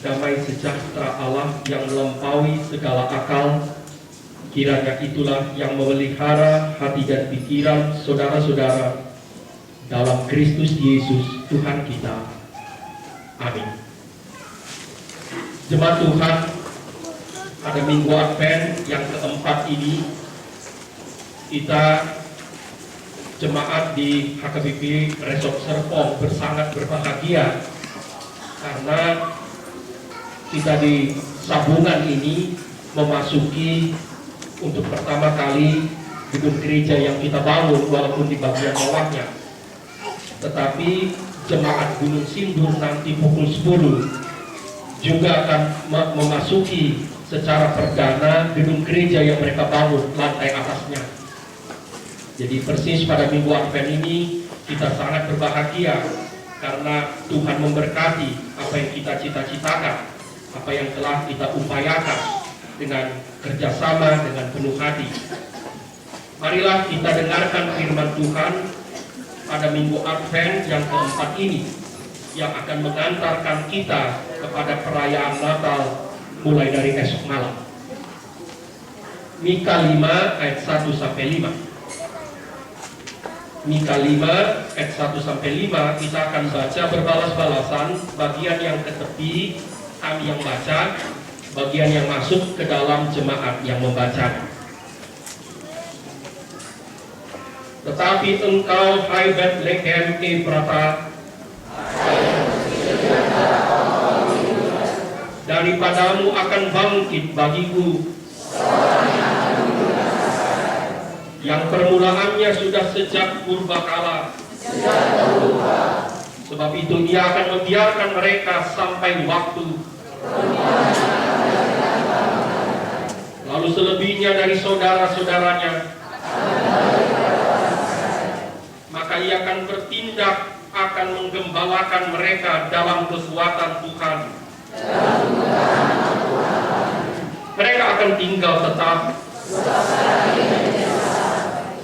damai sejahtera Allah yang melampaui segala akal, kiranya itulah yang memelihara hati dan pikiran saudara-saudara dalam Kristus Yesus Tuhan kita. Amin. Jemaat Tuhan, pada Minggu Advent yang keempat ini, kita jemaat di HKBP Resort Serpong bersangat berbahagia karena kita di Sabungan ini memasuki untuk pertama kali gedung gereja yang kita bangun, walaupun di bagian bawahnya. Tetapi jemaat Gunung Sindur nanti pukul 10 juga akan memasuki secara perdana gedung gereja yang mereka bangun lantai atasnya. Jadi persis pada Minggu Advent ini kita sangat berbahagia karena Tuhan memberkati apa yang kita cita-citakan, apa yang telah kita upayakan dengan kerjasama dengan penuh hati. Marilah kita dengarkan firman Tuhan pada Minggu Advent yang keempat ini, yang akan mengantarkan kita kepada perayaan Natal mulai dari esok malam. Mika 5 ayat 1-5. Mika 5 ayat 1-5 kita akan baca berbalas-balasan, bagian yang ke tepi kami yang baca, bagian yang masuk ke dalam jemaat yang membaca. Tetapi engkau, hai Bethlehem Efrata, daripadamu akan bangkit bagiku yang permulaannya sudah sejak purbakala. Sebab itu dia akan membiarkan mereka sampai waktu. Lalu selebihnya dari saudara-saudaranya, maka ia akan bertindak, akan menggembalakan mereka dalam kekuatan Tuhan. Mereka akan tinggal tetap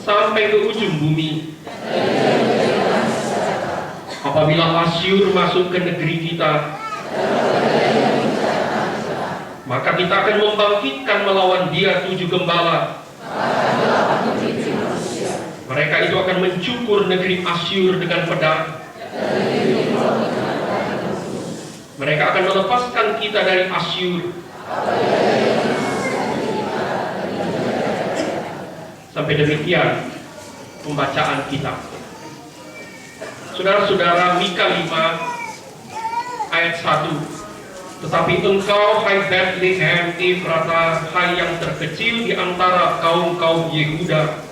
sampai ke ujung bumi. Apabila Asyur masuk ke negeri kita, maka kita akan membangkitkan melawan dia 7 gembala. Mereka itu akan mencukur negeri Asyur dengan pedang. Mereka akan melepaskan kita dari Asyur. Sampai demikian pembacaan kita. Saudara-saudara, Mika 5 ayat 1. Tetapi engkau, hai Bethlehem Efrata, hai yang terkecil di antara kaum-kaum Yehuda,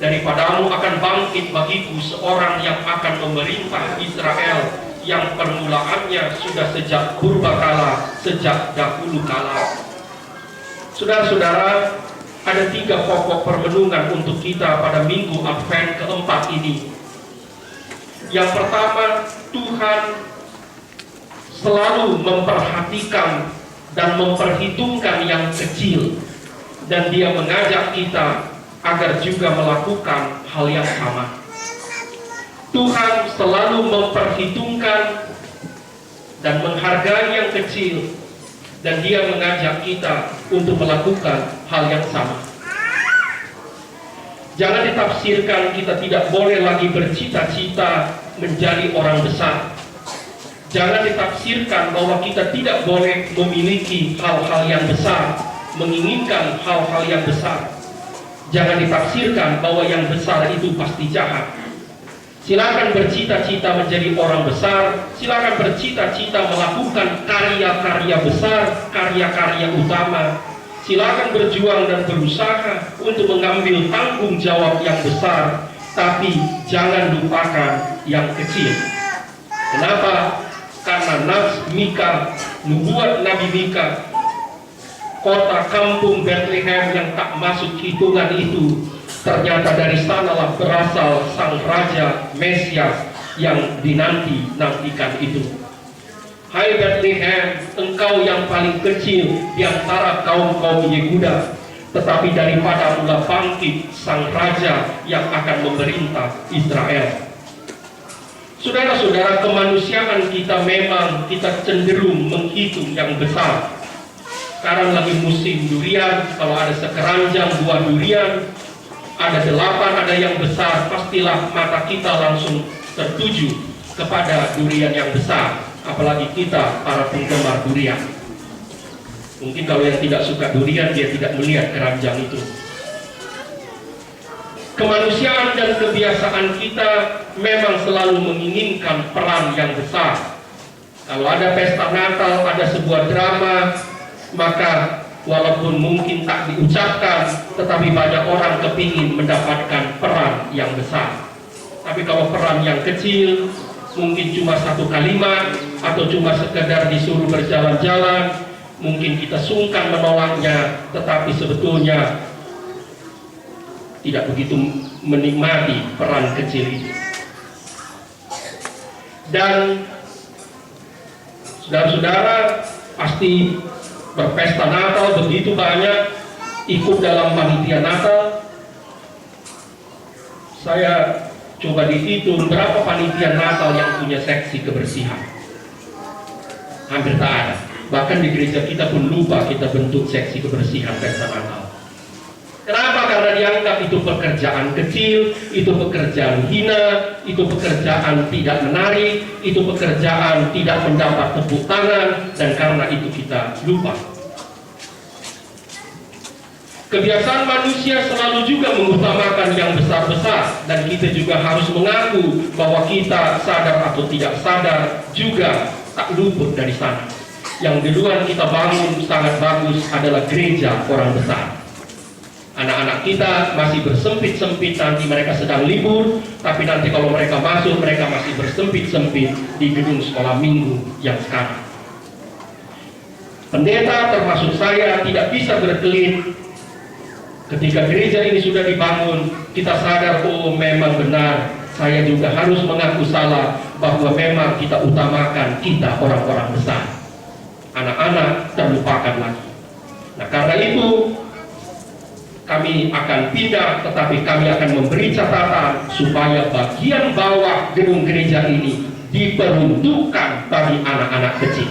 daripadamu akan bangkit bagiku seorang yang akan memerintah Israel, yang permulaannya sudah sejak purbakala, sejak dahulu kala. Saudara-saudara, ada 3 pokok permenungan untuk kita pada Minggu Advent keempat ini. Yang pertama, Tuhan selalu memperhatikan dan memperhitungkan yang kecil, dan dia mengajak kita agar juga melakukan hal yang sama. Tuhan selalu memperhitungkan dan menghargai yang kecil, dan dia mengajak kita untuk melakukan hal yang sama. Jangan ditafsirkan kita tidak boleh lagi bercita-cita menjadi orang besar. Jangan ditafsirkan bahwa kita tidak boleh memiliki hal-hal yang besar, menginginkan hal-hal yang besar. Jangan ditafsirkan bahwa yang besar itu pasti jahat. Silakan bercita-cita menjadi orang besar, silakan bercita-cita melakukan karya-karya besar, karya-karya utama. Silakan berjuang dan berusaha untuk mengambil tanggung jawab yang besar, tapi jangan lupakan yang kecil. Kenapa? Karena nas Mika, nubuat Nabi Mika, kota kampung Bethlehem yang tak masuk hitungan itu, ternyata dari sanalah berasal sang Raja Mesias yang dinanti-nantikan itu. Hai Bethlehem, engkau yang paling kecil di antara kaum-kaum Yehuda, tetapi daripada mula bangkit sang Raja yang akan memerintah Israel. Saudara-saudara, kemanusiaan kita memang kita cenderung menghitung yang besar. Sekarang lagi musim durian, kalau ada sekeranjang buah durian, ada 8, ada yang besar, pastilah mata kita langsung tertuju kepada durian yang besar. Apalagi kita para penggemar durian. Mungkin kalau yang tidak suka durian, dia tidak melihat keranjang itu. Kemanusiaan dan kebiasaan kita memang selalu menginginkan peran yang besar. Kalau ada pesta Natal, ada sebuah drama, maka walaupun mungkin tak diucapkan, tetapi banyak orang kepingin mendapatkan peran yang besar. Tapi kalau peran yang kecil, mungkin cuma 1 kalimat, atau cuma sekedar disuruh berjalan-jalan, mungkin kita sungkan menolaknya, tetapi sebetulnya tidak begitu menikmati peran kecil itu. Dan saudara-saudara pasti berpesta Natal begitu banyak, ikut dalam panitia Natal. Saya coba dihitung berapa panitia Natal yang punya seksi kebersihan. Hampir tak ada. Bahkan di gereja kita pun lupa kita bentuk seksi kebersihan pesta Natal. Kenapa? Karena dianggap itu pekerjaan kecil, itu pekerjaan hina, itu pekerjaan tidak menarik, itu pekerjaan tidak mendapat tepuk tangan, dan karena itu kita lupa. Kebiasaan manusia selalu juga mengutamakan yang besar-besar, dan kita juga harus mengaku bahwa kita sadar atau tidak sadar juga tak luput dari sana. Yang duluan kita bangun sangat bagus adalah gereja orang besar. Anak-anak kita masih bersempit-sempit, nanti mereka sedang libur, tapi nanti kalau mereka masuk, mereka masih bersempit-sempit di gedung sekolah minggu yang sekarang. Pendeta termasuk saya tidak bisa berkelit. Ketika gereja ini sudah dibangun, kita sadar, oh memang benar, saya juga harus mengaku salah, bahwa memang kita utamakan kita orang-orang besar. Anak-anak terlupakan lagi. Nah, karena itu kami akan pindah, tetapi kami akan memberi catatan supaya bagian bawah gedung gereja ini diperuntukkan bagi anak-anak kecil.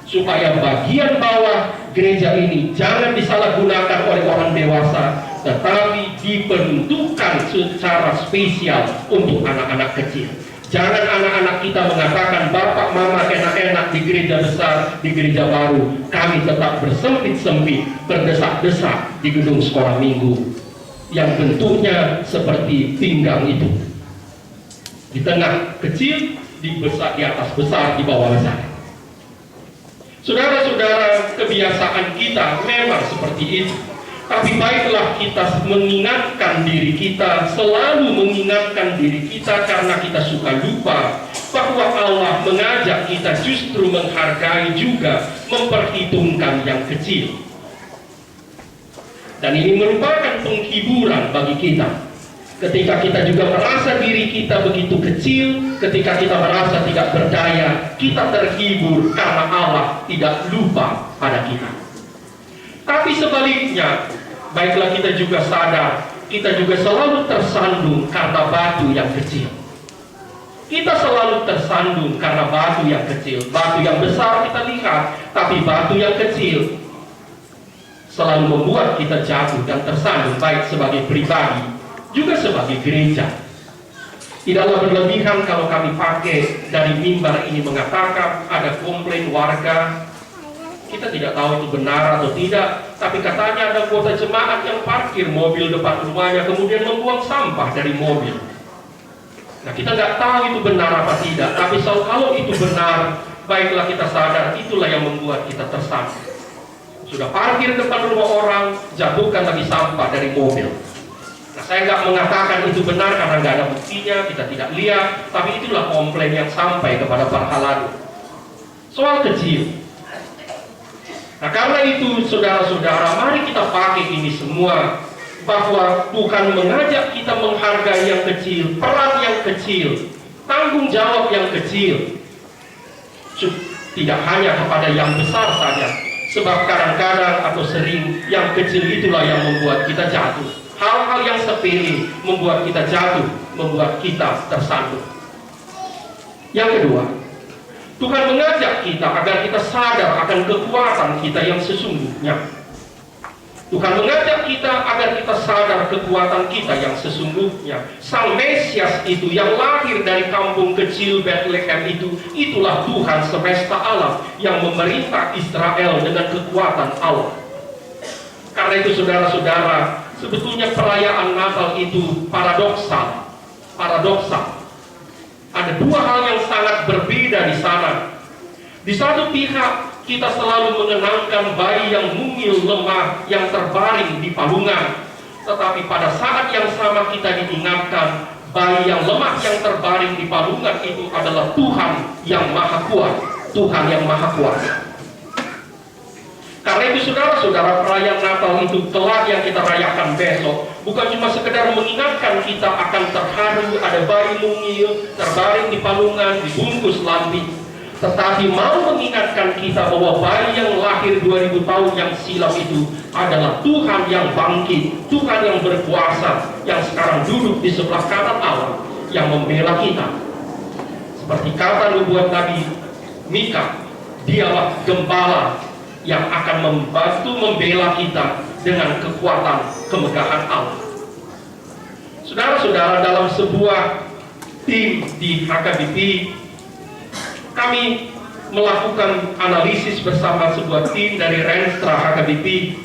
Supaya bagian bawah gereja ini jangan disalahgunakan oleh orang dewasa, tetapi diperuntukkan secara spesial untuk anak-anak kecil. Jangan anak-anak kita mengatakan, Bapak, Mama enak-enak di gereja besar, di gereja baru. Kami tetap bersempit-sempit, berdesak-desak di gedung sekolah minggu yang bentuknya seperti pinggang itu. Di tengah kecil, di atas besar, di bawah besar. Saudara-saudara, kebiasaan kita memang seperti itu. Tapi baiklah kita mengingatkan diri kita, selalu mengingatkan diri kita, karena kita suka lupa bahwa Allah mengajak kita justru menghargai juga, memperhitungkan yang kecil. Dan ini merupakan penghiburan bagi kita. Ketika kita juga merasa diri kita begitu kecil, ketika kita merasa tidak berdaya, kita terhibur karena Allah tidak lupa pada kita. Tapi sebaliknya, baiklah kita juga sadar, kita juga selalu tersandung karena batu yang kecil. Kita selalu tersandung karena batu yang kecil. Batu yang besar kita lihat, tapi batu yang kecil selalu membuat kita jatuh dan tersandung, baik sebagai pribadi, juga sebagai gereja. Tidaklah berlebihan kalau kami pakai dari mimbar ini mengatakan ada komplain warga. Kita tidak tahu itu benar atau tidak, tapi katanya ada anggota jemaat yang parkir mobil depan rumahnya, kemudian membuang sampah dari mobil. Nah, kita nggak tahu itu benar apa tidak, tapi kalau itu benar, baiklah kita sadar, itulah yang membuat kita tersandung. Sudah parkir depan rumah orang, jatuhkan lagi sampah dari mobil. Nah, saya nggak mengatakan itu benar karena nggak ada buktinya, kita tidak lihat, tapi itulah komplain yang sampai kepada para halayak. Soal kecil. Nah, karena itu saudara-saudara, mari kita pakai ini semua, bahwa Tuhan mengajak kita menghargai yang kecil, peran yang kecil, tanggung jawab yang kecil. Tidak hanya kepada yang besar saja, sebab kadang-kadang atau sering yang kecil itulah yang membuat kita jatuh. Hal-hal yang sepele membuat kita jatuh, membuat kita tersandung. Yang kedua, Tuhan mengajak kita agar kita sadar akan kekuatan kita yang sesungguhnya. Tuhan mengajak kita agar kita sadar kekuatan kita yang sesungguhnya. Sang Mesias itu yang lahir dari kampung kecil Bethlehem itu, itulah Tuhan semesta alam yang memerintah Israel dengan kekuatan Allah. Karena itu saudara-saudara, sebetulnya perayaan Natal itu paradoksal. Ada dua hal yang sangat berbeda di sana. Di satu pihak, kita selalu mengenangkan bayi yang mungil lemah yang terbaring di palungan. Tetapi pada saat yang sama kita diingatkan, bayi yang lemah yang terbaring di palungan itu adalah Tuhan yang Maha Kuat. Tuhan yang Maha Kuasa. Karena itu saudara-saudara, perayaan Natal itu kelak yang kita rayakan besok bukan cuma sekedar mengingatkan kita akan terharu ada bayi mungil terbaring di palungan dibungkus lampin, tetapi mau mengingatkan kita bahwa bayi yang lahir 2000 tahun yang silam itu adalah Tuhan yang bangkit, Tuhan yang berkuasa, yang sekarang duduk di sebelah kanan Allah, yang membela kita. Seperti kata nubuat Nabi Mika, dialah gembala yang akan membantu membela kita dengan kekuatan kemegahan Allah. Saudara-saudara, dalam sebuah tim di HKBP, kami melakukan analisis bersama sebuah tim dari Renstra HKBP.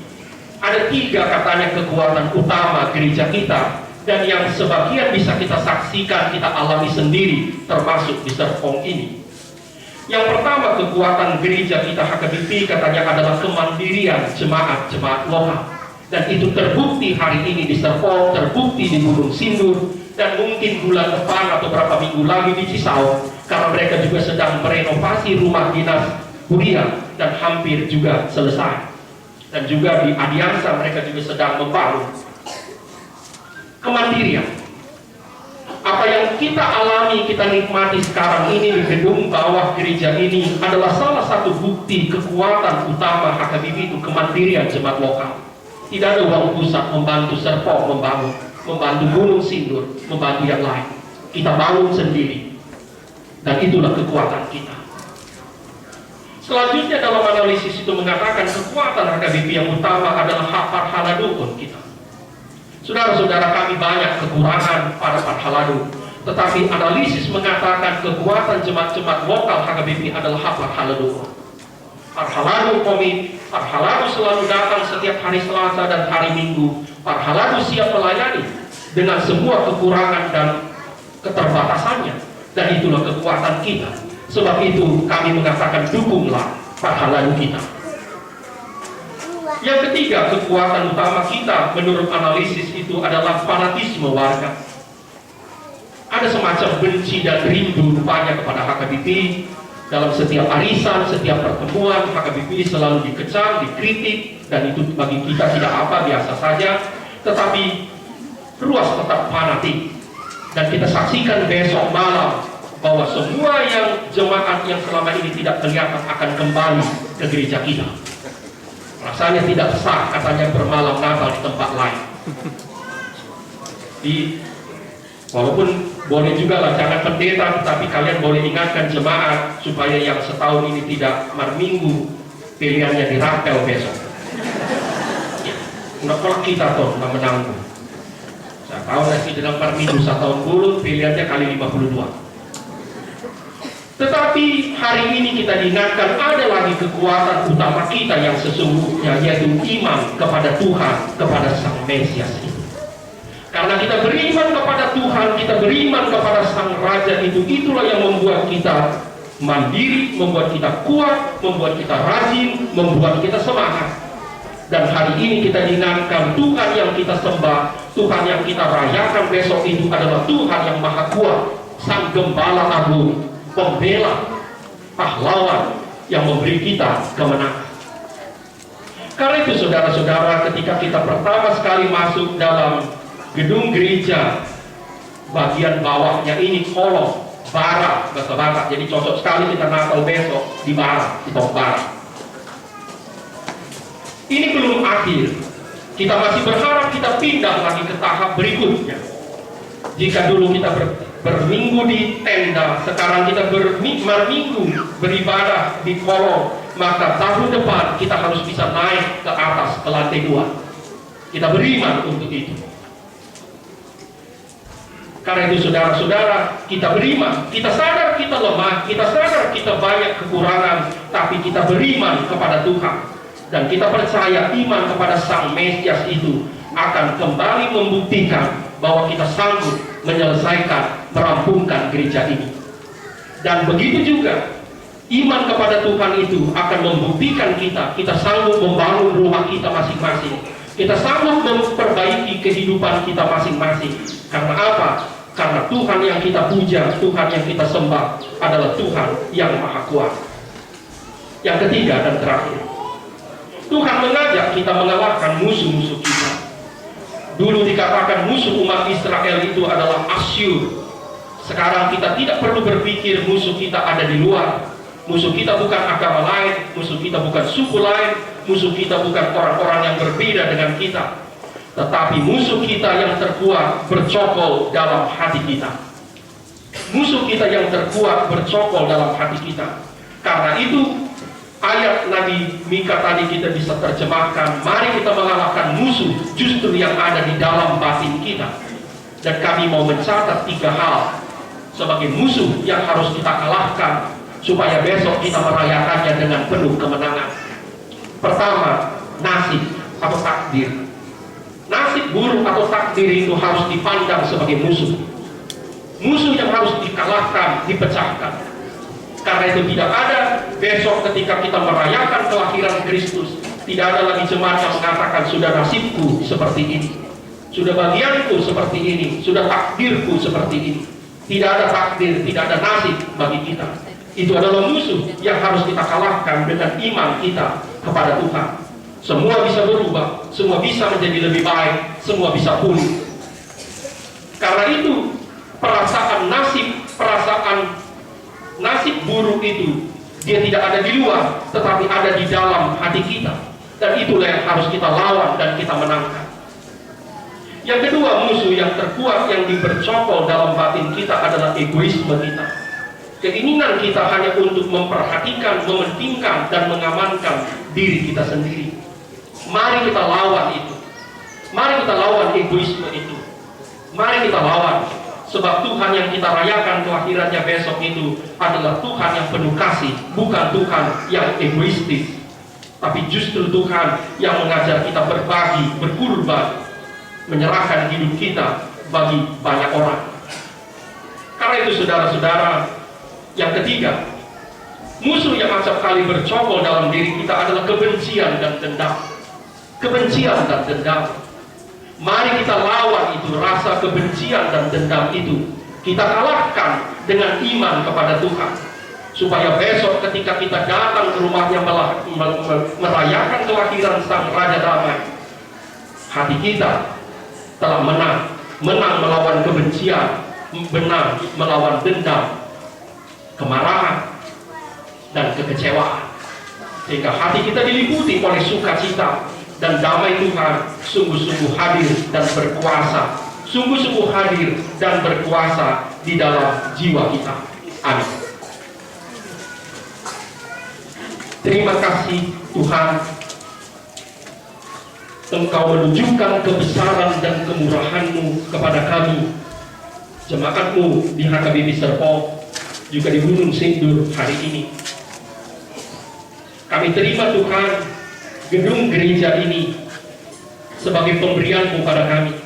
Ada 3 katanya kekuatan utama gereja kita, dan yang sebagian bisa kita saksikan, kita alami sendiri, termasuk di Serpong ini. Yang pertama, kekuatan gereja kita HKBP katanya adalah kemandirian jemaat-jemaat lokal. Dan itu terbukti hari ini di Serpong, terbukti di Gunung Sindur, dan mungkin bulan depan atau beberapa minggu lagi di Cisau, karena mereka juga sedang merenovasi rumah dinas kuliah dan hampir juga selesai. Dan juga di Adiansa mereka juga sedang membangun. Kemandirian. Apa yang kita alami, kita nikmati sekarang ini di gedung bawah gereja ini adalah salah satu bukti kekuatan utama HKBP itu kemandirian jemaat lokal. Tidak ada uang pusat membantu Serpong membantu Gunung Sindur, membantu yang lain. Kita bangun sendiri. Dan itulah kekuatan kita. Selanjutnya dalam analisis itu mengatakan kekuatan HKBP yang utama adalah hak parhaladukun kita. Saudara-saudara, kami banyak kekurangan pada parhaladu, tetapi analisis mengatakan kekuatan jemaat-jemaat lokal HKBP adalah hak parhaladukun. Parhaladu komit, parhaladu selalu datang setiap hari Selasa dan hari Minggu. Parhaladu siap melayani dengan semua kekurangan dan keterbatasannya, dan itulah kekuatan kita. Sebab itu kami mengatakan dukunglah parhaladu kita. Yang ketiga, kekuatan utama kita menurut analisis itu adalah fanatisme warga. Ada semacam benci dan rindu rupanya kepada HKBP. Dalam setiap arisan, setiap pertemuan, HKBP selalu dikecam, dikritik, dan itu bagi kita tidak apa, biasa saja. Tetapi ruas tetap fanatik. Dan kita saksikan besok malam bahwa semua yang jemaat yang selama ini tidak kelihatan akan kembali ke gereja kita. Rasanya tidak sah katanya bermalam Natal di tempat lain. Walaupun boleh juga lah, jangan pendeta, tetapi kalian boleh ingatkan jemaat supaya yang setahun ini tidak marminggu, pilihannya dirapel besok. Udah kolak kita toh, nggak menanggung. Saya tahu nanti dalam marminggu setahun bulan, pilihannya kali 52. Tetapi hari ini kita diingatkan ada lagi kekuatan utama kita yang sesungguhnya, yaitu iman kepada Tuhan, kepada Sang Mesias itu. Karena kita beriman kepada Tuhan, kita beriman kepada Sang Raja itu, itulah yang membuat kita mandiri, membuat kita kuat, membuat kita rajin, membuat kita semangat. Dan hari ini kita diingatkan Tuhan yang kita sembah, Tuhan yang kita rayakan besok itu adalah Tuhan yang Maha Kuat, Sang Gembala Agung, pembela, pahlawan yang memberi kita kemenangan. Karena itu saudara-saudara, ketika kita pertama sekali masuk dalam gedung gereja, bagian bawahnya ini kolong bara, bahasa Batak, jadi cocok sekali kita Natal besok di bara, di bawah bara. Ini belum akhir, kita masih berharap kita pindah lagi ke tahap berikutnya. Jika dulu kita berminggu di tenda, sekarang kita berminggu beribadah di kolong, maka tahun depan kita harus bisa naik ke atas ke lantai 2. Kita beriman untuk itu. Karena itu saudara-saudara, kita beriman, kita sadar kita lemah, kita sadar kita banyak kekurangan, tapi kita beriman kepada Tuhan. Dan kita percaya iman kepada Sang Mesias itu akan kembali membuktikan bahwa kita sanggup menyelesaikan, merampungkan gereja ini. Dan begitu juga, iman kepada Tuhan itu akan membuktikan kita sanggup membangun rumah kita masing-masing. Kita sanggup memperbaiki kehidupan kita masing-masing. Karena apa? Karena Tuhan yang kita puja, Tuhan yang kita sembah adalah Tuhan yang Maha Kuasa. Yang ketiga dan terakhir, Tuhan mengajak kita mengalahkan musuh-musuh kita. Dulu dikatakan musuh umat Israel itu adalah Asyur. Sekarang kita tidak perlu berpikir musuh kita ada di luar. Musuh kita bukan agama lain, musuh kita bukan suku lain, musuh kita bukan orang-orang yang berbeda dengan kita. Tetapi musuh kita yang terkuat bercokol dalam hati kita. Musuh kita yang terkuat bercokol dalam hati kita. Karena itu ayat Nabi Mika tadi kita bisa terjemahkan, mari kita mengalahkan musuh justru yang ada di dalam batin kita. Dan kami mau mencatat 3 hal sebagai musuh yang harus kita kalahkan supaya besok kita merayakannya dengan penuh kemenangan. Pertama, nasib atau takdir. Nasib buruk atau takdir itu harus dipandang sebagai musuh. Musuh yang harus dikalahkan, dipecahkan. Karena itu tidak ada besok ketika kita merayakan kelahiran Kristus, tidak ada lagi jemaat yang mengatakan sudah nasibku seperti ini, sudah bagianku seperti ini, sudah takdirku seperti ini. Tidak ada takdir, tidak ada nasib bagi kita. Itu adalah musuh yang harus kita kalahkan dengan iman kita kepada Tuhan. Semua bisa berubah, semua bisa menjadi lebih baik, semua bisa pulih. Karena itu perasaan nasib buruk itu dia tidak ada di luar, tetapi ada di dalam hati kita. Dan itulah yang harus kita lawan dan kita menangkan. Yang kedua, musuh yang terkuat yang dibercokol dalam batin kita adalah egoisme kita. Keinginan kita hanya untuk memperhatikan, mementingkan, dan mengamankan diri kita sendiri. Mari kita lawan itu. Mari kita lawan egoisme itu. Mari kita lawan. Sebab Tuhan yang kita rayakan kelahirannya besok itu adalah Tuhan yang penuh kasih, bukan Tuhan yang egoistis. Tapi justru Tuhan yang mengajar kita berbagi, berkorban, menyerahkan hidup kita bagi banyak orang. Karena itu saudara-saudara, yang ketiga, musuh yang acap kali bercokol dalam diri kita adalah kebencian dan dendam. Kebencian dan dendam. Mari kita lawan itu, rasa kebencian dan dendam itu. Kita kalahkan dengan iman kepada Tuhan. Supaya besok ketika kita datang ke rumahnya merayakan kelahiran Sang Raja Damai, hati kita telah menang melawan kebencian, menang melawan dendam, kemarahan, dan kekecewaan. Sehingga hati kita diliputi oleh sukacita. Dan damai Tuhan sungguh-sungguh hadir dan berkuasa, sungguh-sungguh hadir dan berkuasa di dalam jiwa kita. Amin. Terima kasih Tuhan, Engkau menunjukkan kebesaran dan kemurahan-Mu kepada kami, jemaat-Mu di HKBP Serpong, juga di Gunung Sindur hari ini. Kami terima Tuhan gedung gereja ini sebagai pemberian-Mu pada kami,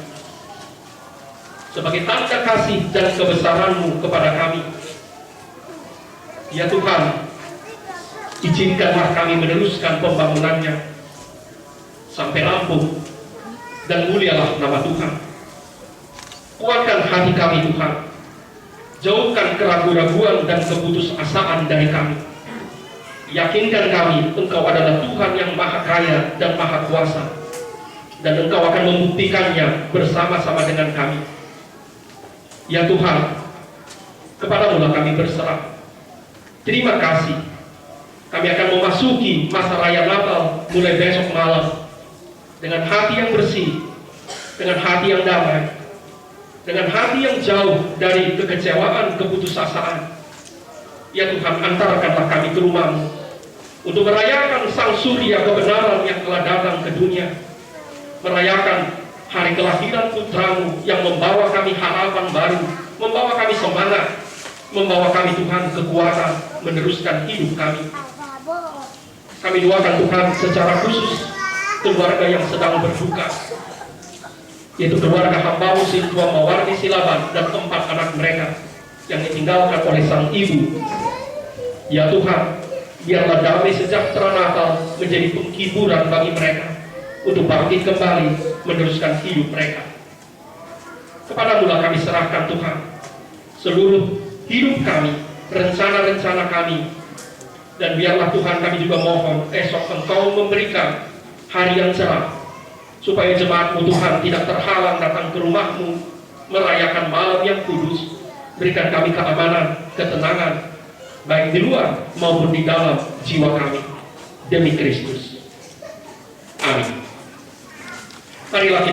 sebagai tanda kasih dan kebesaran-Mu kepada kami. Ya Tuhan, izinkanlah kami meneruskan pembangunannya sampai rampung, dan mulialah nama Tuhan. Kuatkan hati kami Tuhan, jauhkan keraguan-raguan dan keputusasaan dari kami. Yakinkan kami Engkau adalah Tuhan yang Maha Kaya dan Maha Kuasa, dan Engkau akan membuktikannya bersama-sama dengan kami. Ya Tuhan, kepadamu-lah kami berserah. Terima kasih. Kami akan memasuki masa raya Natal mulai besok malam dengan hati yang bersih, dengan hati yang damai, dengan hati yang jauh dari kekecewaan, keputusasaan. Ya Tuhan, antarkanlah kami ke rumah-Mu untuk merayakan Sang Surya kebenaran yang telah datang ke dunia, merayakan hari kelahiran Putra-Mu yang membawa kami harapan baru, membawa kami semangat, membawa kami Tuhan kekuatan meneruskan hidup kami. Kami doakan Tuhan secara khusus keluarga yang sedang berduka, yaitu keluarga hamba-Mu Sintua Mawardi Silaban dan 4 anak mereka yang ditinggalkan oleh sang ibu. Ya Tuhan, biarlah damai sejahtera Natal menjadi penghiburan bagi mereka untuk bangkit kembali meneruskan hidup mereka. Kepada-Mu kami serahkan Tuhan seluruh hidup kami, rencana-rencana kami, dan biarlah Tuhan kami juga mohon esok Engkau memberikan hari yang cerah, supaya jemaat-Mu Tuhan tidak terhalang datang ke rumah-Mu merayakan malam yang kudus. Berikan kami keamanan, ketenangan, baik di luar maupun di dalam jiwa kami, demi Kristus. Amin. Marilah